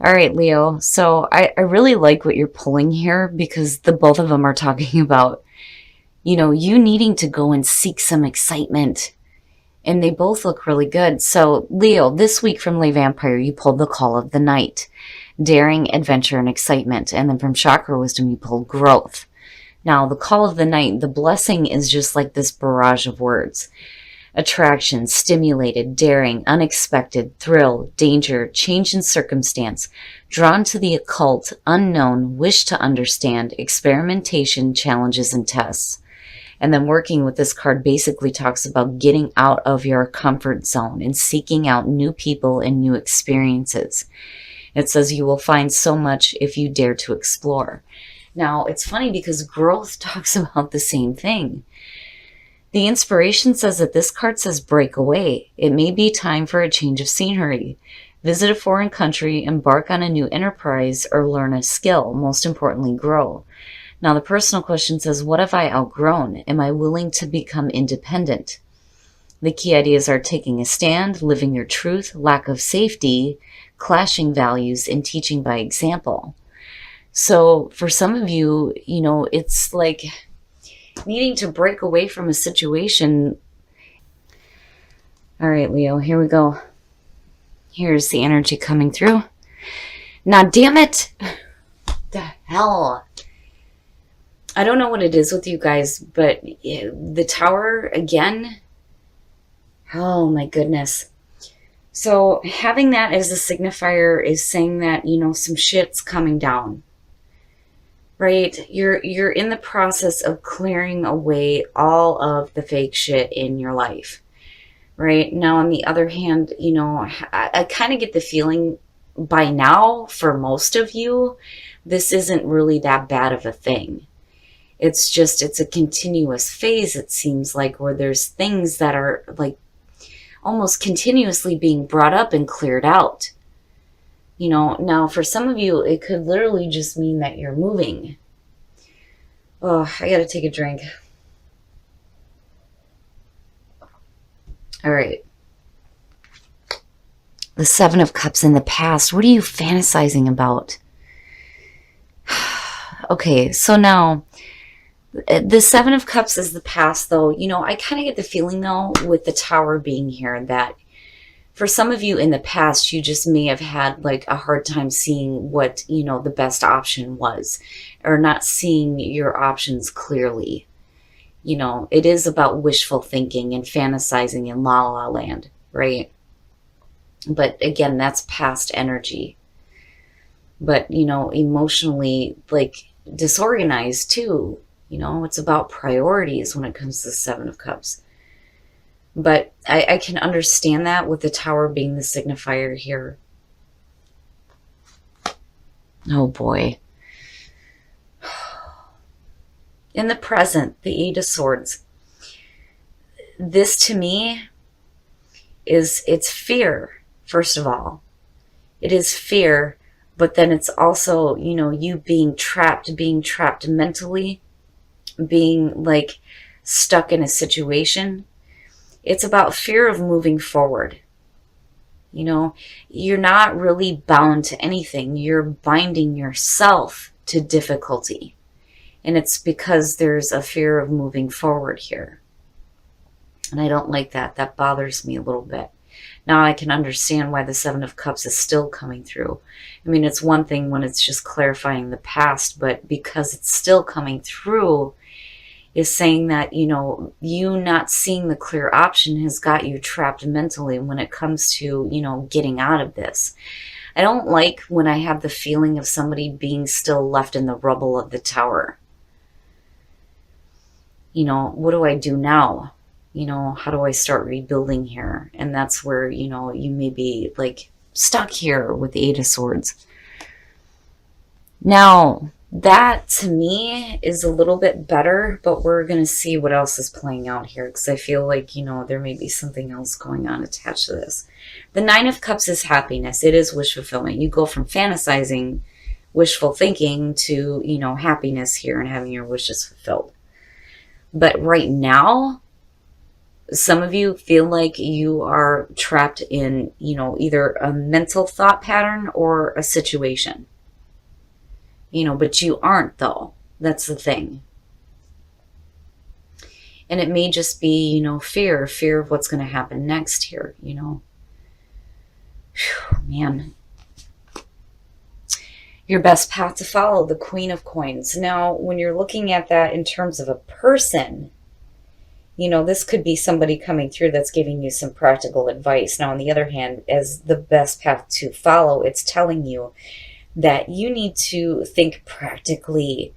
All right, Leo. So I really like what you're pulling here because the both of them are talking about, you needing to go and seek some excitement. And they both look really good. So, Leo, this week from Le Vampire, you pulled the Call of the Night, daring, adventure, and excitement. And then from Chakra Wisdom, you pulled growth. Now, the Call of the Night, the blessing is just like this barrage of words. Attraction, stimulated, daring, unexpected, thrill, danger, change in circumstance, drawn to the occult, unknown, wish to understand, experimentation, challenges, and tests. And then working with this card basically talks about getting out of your comfort zone and seeking out new people and new experiences. It says you will find so much if you dare to explore. Now, it's funny because growth talks about the same thing. The inspiration says that this card says break away. It may be time for a change of scenery. Visit a foreign country, embark on a new enterprise, or learn a skill. Most importantly, grow. Now, the personal question says, what have I outgrown? Am I willing to become independent? The key ideas are taking a stand, living your truth, lack of safety, clashing values, and teaching by example. So for some of you, it's like needing to break away from a situation. All right, Leo, here we go. Here's the energy coming through. Now, damn it. The hell. I don't know what it is with you guys, but the tower again. Oh my goodness. So having that as a signifier is saying that, some shit's coming down. Right? You're in the process of clearing away all of the fake shit in your life. Right? Now, on the other hand, I kind of get the feeling by now, for most of you, this isn't really that bad of a thing. It's a continuous phase, it seems like, where there's things that are like almost continuously being brought up and cleared out. Now for some of you, it could literally just mean that you're moving. Oh, I gotta take a drink. All right. The Seven of Cups in the past. What are you fantasizing about? Okay, so now the Seven of Cups is the past, though. I kind of get the feeling, though, with the Tower being here, that for some of you in the past, you just may have had like a hard time seeing what, the best option was, or not seeing your options clearly. It is about wishful thinking and fantasizing in la la land, right? But again, that's past energy. But, emotionally, like, disorganized too. It's about priorities when it comes to the Seven of Cups. But I can understand that with the Tower being the signifier here. Oh boy. In the present, the Eight of Swords. This to me it's fear, first of all. It is fear, but then it's also, you being trapped mentally, being like stuck in a situation. It's about fear of moving forward. You're not really bound to anything. You're binding yourself to difficulty. And it's because there's a fear of moving forward here. And I don't like that. That bothers me a little bit. Now I can understand why the Seven of Cups is still coming through. I mean, it's one thing when it's just clarifying the past, but because it's still coming through, is saying that, you not seeing the clear option has got you trapped mentally when it comes to, getting out of this. I don't like when I have the feeling of somebody being still left in the rubble of the tower. What do I do now? How do I start rebuilding here? And that's where, you may be like stuck here with the Eight of Swords. Now, that to me is a little bit better, but we're going to see what else is playing out here, because I feel like, there may be something else going on attached to this. The Nine of Cups is happiness. It is wish fulfillment. You go from fantasizing, wishful thinking to, happiness here and having your wishes fulfilled. But right now, Some of you feel like you are trapped in, either a mental thought pattern or a situation. But you aren't, though. That's the thing. And it may just be, fear of what's going to happen next here, Whew, man. Your best path to follow, the Queen of Coins. Now, when you're looking at that in terms of a person, this could be somebody coming through that's giving you some practical advice. Now, on the other hand, as the best path to follow, it's telling you that you need to think practically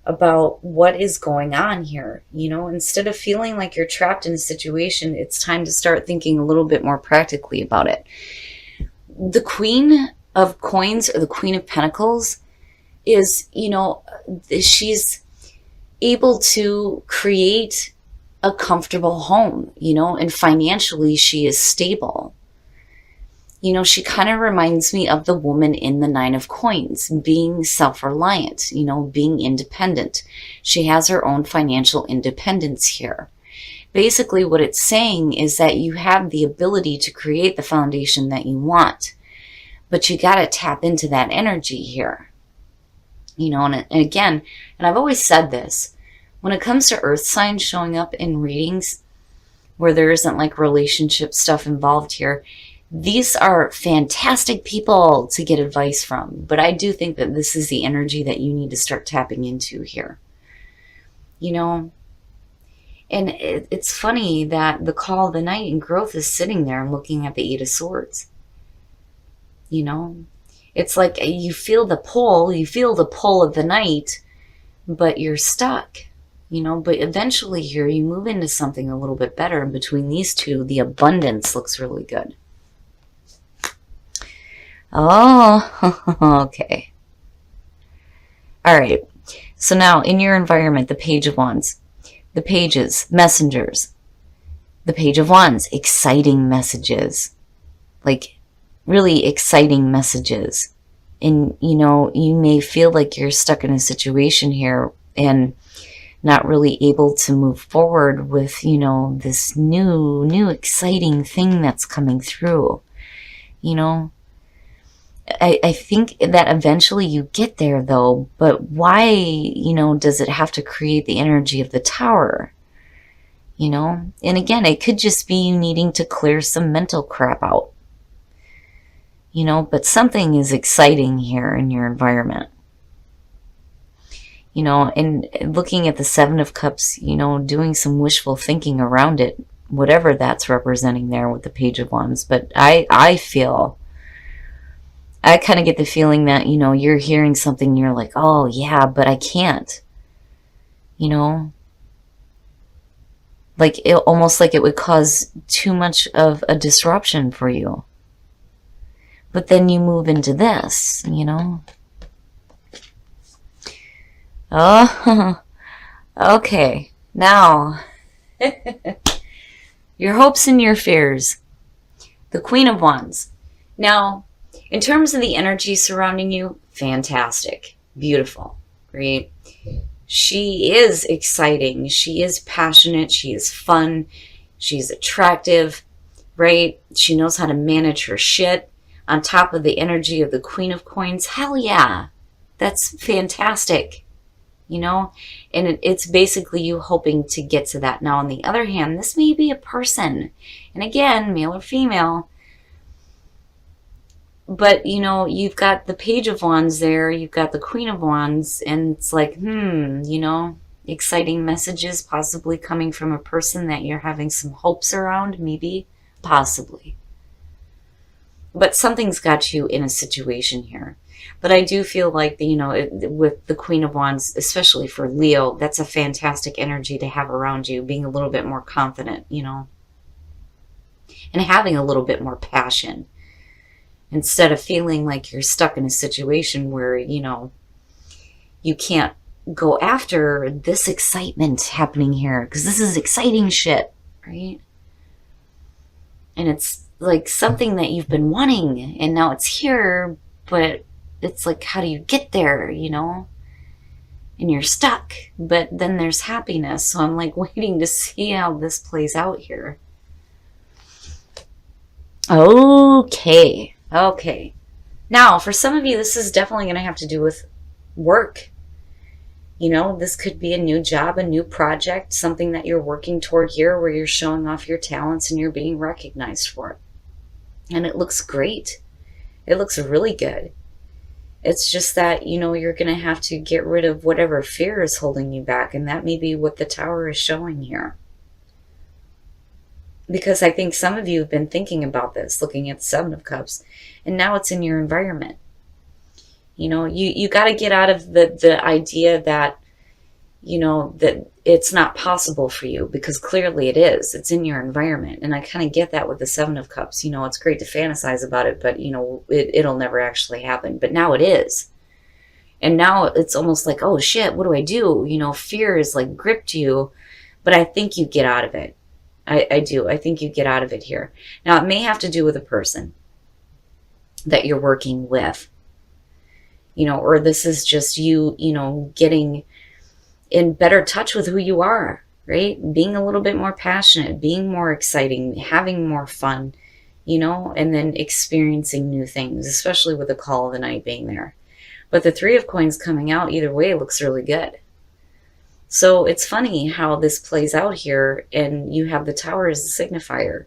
about what is going on here. Instead of feeling like you're trapped in a situation, it's time to start thinking a little bit more practically about it. The Queen of Coins, or the Queen of Pentacles, is, she's able to create a comfortable home, and financially she is stable. She kind of reminds me of the woman in the Nine of Coins, being self-reliant, being independent. She has her own financial independence here. Basically, what it's saying is that you have the ability to create the foundation that you want, but you got to tap into that energy here. And again, and I've always said this, when it comes to earth signs showing up in readings where there isn't like relationship stuff involved here, these are fantastic people to get advice from. But I do think that this is the energy that you need to start tapping into here. And it's funny that the Call of the Night and growth is sitting there and looking at the Eight of Swords. It's like you feel the pull of the night, but you're stuck. But eventually here you move into something a little bit better. And between these two, the abundance looks really good. Oh, okay. All right. So now in your environment, the Page of Wands, the Pages, messengers, the Page of Wands, exciting messages, like really exciting messages. And, you may feel like you're stuck in a situation here and not really able to move forward with, this new exciting thing that's coming through. I think that eventually you get there, though, but why, does it have to create the energy of the Tower? And again, it could just be you needing to clear some mental crap out. But something is exciting here in your environment. And looking at the Seven of Cups, doing some wishful thinking around it, whatever that's representing there with the Page of Wands. But I kind of get the feeling that, you're hearing something, you're like, oh yeah, but I can't, like it almost like it would cause too much of a disruption for you. But then you move into this, Oh, okay. Now, your hopes and your fears. The Queen of Wands. Now, in terms of the energy surrounding you, fantastic. Beautiful. Great. She is exciting. She is passionate. She is fun. She's attractive, right? She knows how to manage her shit. On top of the energy of the Queen of Coins, hell yeah. That's fantastic. And it's basically you hoping to get to that. Now, on the other hand, this may be a person. And again, male or female. But, you've got the Page of Wands there. You've got the Queen of Wands. And it's like, exciting messages possibly coming from a person that you're having some hopes around. Maybe. Possibly. But something's got you in a situation here. But I do feel like, with the Queen of Wands, especially for Leo, that's a fantastic energy to have around you, being a little bit more confident, and having a little bit more passion. Instead of feeling like you're stuck in a situation where, you can't go after this excitement happening here, because this is exciting shit, right? And it's like something that you've been wanting, and now it's here, but it's like, how do you get there, and you're stuck. But then there's happiness. So I'm like waiting to see how this plays out here. Okay. Okay. Now, for some of you, this is definitely going to have to do with work. You know, this could be a new job, a new project, something that you're working toward here where you're showing off your talents and you're being recognized for it. And it looks great. It looks really good. It's just that, you know, you're going to have to get rid of whatever fear is holding you back. And that may be what the Tower is showing here. Because I think some of you have been thinking about this, looking at the Seven of Cups, and now it's in your environment. You know, you got to get out of the idea that, you know, that it's not possible for you, because clearly it is. It's in your environment. And I kind of get that with the Seven of Cups. You know, it's great to fantasize about it, but, you know, it'll never actually happen. But now it is. And now it's almost like, oh, shit, what do I do? You know, fear is like gripped you, but I think you get out of it. I do. I think you get out of it here. Now, it may have to do with a person that you're working with. You know, or this is just you, you know, getting in better touch with who you are, right? Being a little bit more passionate, being more exciting, having more fun, you know, and then experiencing new things, especially with the Call of the Night being there. But the Three of Coins coming out either way looks really good. So it's funny how this plays out here, and you have the Tower as a signifier.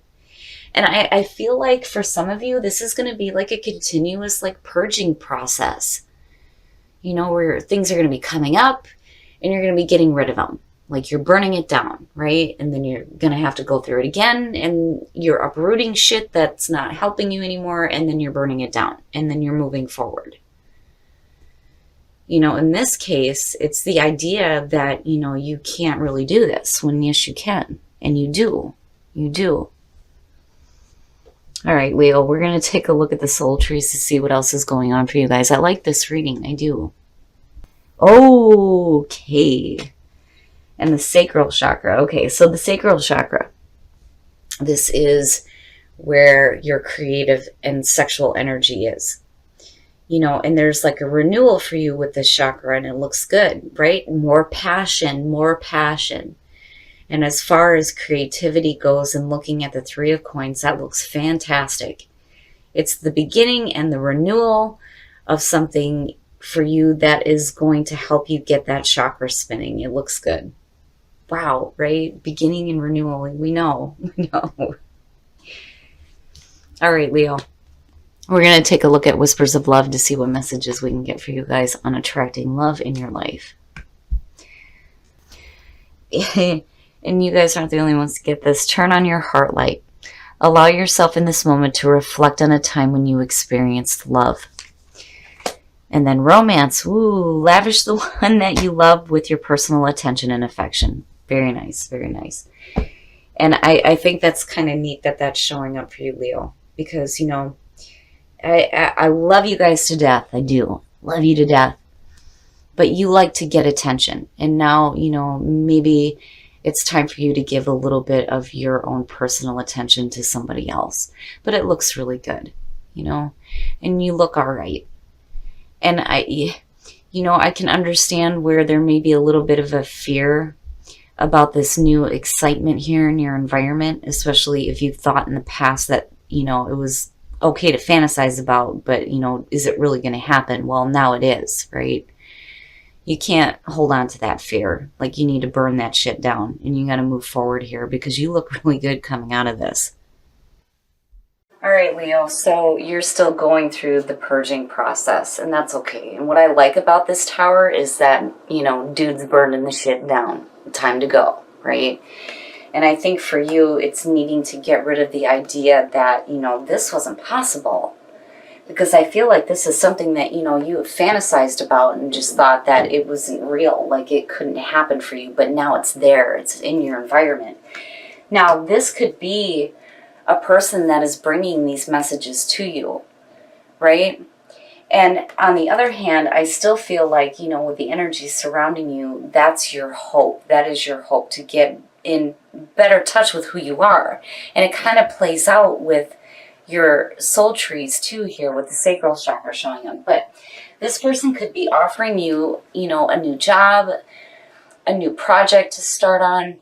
And I feel like for some of you, this is going to be like a continuous like purging process. You know, where things are going to be coming up and you're going to be getting rid of them. Like you're burning it down, right? And then you're going to have to go through it again, and you're uprooting shit that's not helping you anymore, and then you're burning it down, and then you're moving forward. You know, in this case, it's the idea that, you know, you can't really do this, when yes, you can. And you do. You do. All right, Leo, we're going to take a look at the soul trees to see what else is going on for you guys. I like this reading. I do. Okay. And the sacral chakra. Okay, so the sacral chakra. This is where your creative and sexual energy is. You know, and there's like a renewal for you with this chakra, and it looks good, right? More passion, more passion. And as far as creativity goes and looking at the Three of Coins, that looks fantastic. It's the beginning and the renewal of something for you that is going to help you get that chakra spinning. It looks good. Wow, right? Beginning and renewal. We know. We know. All right, Leo. We're going to take a look at Whispers of Love to see what messages we can get for you guys on attracting love in your life. And you guys aren't the only ones to get this. Turn on your heart light. Allow yourself in this moment to reflect on a time when you experienced love. And then romance. Ooh, lavish the one that you love with your personal attention and affection. Very nice, very nice. And I think that's kind of neat that that's showing up for you, Leo. Because, you know, I love you guys to death. I do. Love you to death. But you like to get attention. And now, you know, maybe it's time for you to give a little bit of your own personal attention to somebody else. But it looks really good, you know, and you look all right. And you know, I can understand where there may be a little bit of a fear about this new excitement here in your environment, especially if you've thought in the past that, you know, it was okay to fantasize about, but, you know, is it really going to happen? Well, now it is, right? You can't hold on to that fear. Like, you need to burn that shit down, and you got to move forward here because you look really good coming out of this. All right, Leo, so you're still going through the purging process, and that's okay. And what I like about this Tower is that, you know, dude's burning the shit down. Time to go, right? And I think for you, it's needing to get rid of the idea that, you know, this wasn't possible. Because I feel like this is something that, you know, you fantasized about and just thought that it wasn't real, like it couldn't happen for you, but now it's there, it's in your environment. Now, this could be a person that is bringing these messages to you, right? And on the other hand, I still feel like, you know, with the energy surrounding you, that's your hope. That is your hope, to get in better touch with who you are. And it kind of plays out with, your soul trees too here with the sacral chakra showing up. But this person could be offering you, you know, a new job, a new project to start on,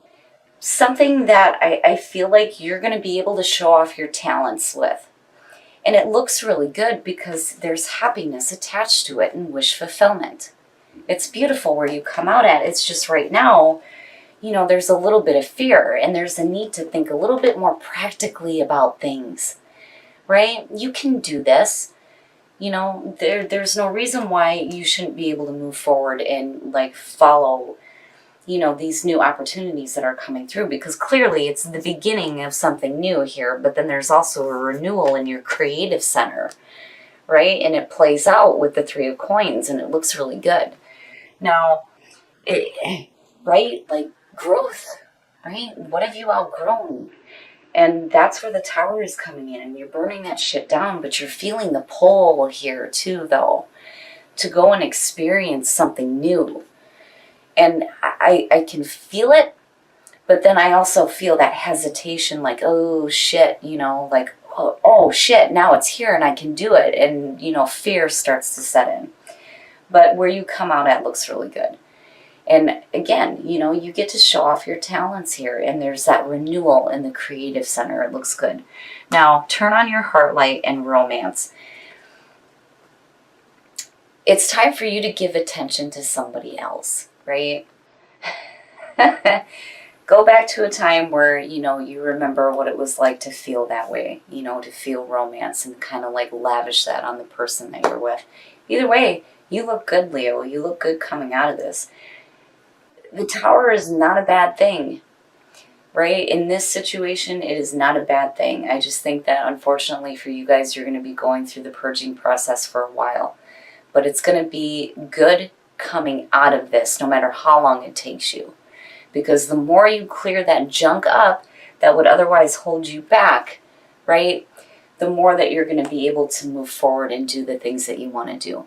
something that I feel like you're going to be able to show off your talents with. And it looks really good because there's happiness attached to it and wish fulfillment. It's beautiful where you come out at. It's just right now, you know, there's a little bit of fear and there's a need to think a little bit more practically about things, right? You can do this. You know, there's no reason why you shouldn't be able to move forward and like follow, you know, these new opportunities that are coming through, because clearly it's the beginning of something new here, but then there's also a renewal in your creative center, right? And it plays out with the Three of Coins and it looks really good. Now, right? Like growth, right? What have you outgrown? And that's where the Tower is coming in and you're burning that shit down, but you're feeling the pull here too, though, to go and experience something new. And I can feel it, but then I also feel that hesitation, like, oh shit, you know, like, oh shit, now it's here and I can do it. And, you know, fear starts to set in. But where you come out at looks really good. And again, you know, you get to show off your talents here, and there's that renewal in the creative center. It looks good. Now, turn on your heart light and romance. It's time for you to give attention to somebody else, right? Go back to a time where, you know, you remember what it was like to feel that way, you know, to feel romance and kind of like lavish that on the person that you're with. Either way, you look good, Leo. You look good coming out of this. The Tower is not a bad thing, right? In this situation, it is not a bad thing. I just think that unfortunately for you guys, you're going to be going through the purging process for a while. But it's going to be good coming out of this, no matter how long it takes you. Because the more you clear that junk up that would otherwise hold you back, right, the more that you're going to be able to move forward and do the things that you want to do.